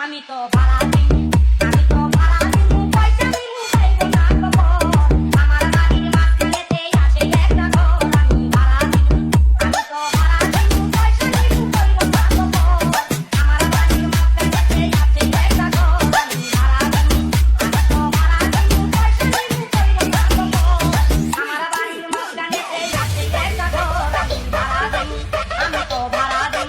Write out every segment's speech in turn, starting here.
আমি তো ভাড়া দিই, আমি তো ভাড়া দিই, পয়সা দিই, খাইব না খবর। আমার বাড়ির মাঝখানেতে আসে একটা ঘর, আমি ভাড়া দিই, আমি তো ভাড়া দিই, পয়সা দিই, খাইব না খবর। আমার বাড়ির মাঝখানেতে আসে একটা ঘর, আমি ভাড়া দিই, আমি তো ভাড়া দিই, পয়সা দিই, খাইব না খবর। আমার বাড়ির মাঝখানেতে আসে একটা ঘর, আমি ভাড়া দিই, আমি তো ভাড়া দিই।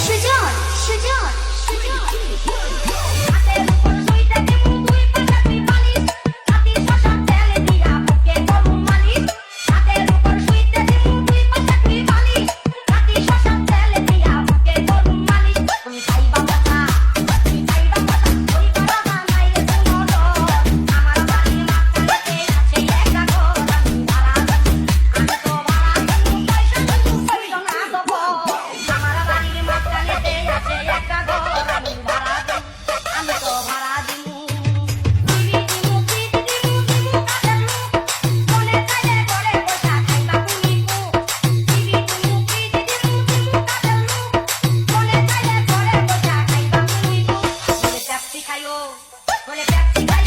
সুজন সুজন হাতের উপর শুইতে দেবো দুই পয়সা তুই পালিস রাতি শশার তেলে দিয়া বুকে করুম মালিশ হাতের উপর শুইতে দেবো দুই পয়সা তুই পালিস রাতি শশার তেলে দিয়া বুকে করুম মালিশ তুমি খাইবা মজা ওই করা নাই রে শুনো আমার বাড়ির মাঝখানেতে আছে একটা ঘর আমি ভাড়া দিই আমি তো ভাড়া দিই পয়সা দিই কইরো না দেবো আমার বাড়ির মাঝখানেতে আছে একটা ঘর আমি ভাড়া দিই আমি তো ভাড়া দিই দিবি দিমু দিবি দিমু দিমু কাদের মুখ মনে চাইলে ঘরে বসা খাইবা তুমি দিবি দিমু দিবি দিমু কাদের মুখ মনে চাইলে ঘরে বসা খাইবা তুমি বলে পেপসি খাইও বলে পেপসি খাইও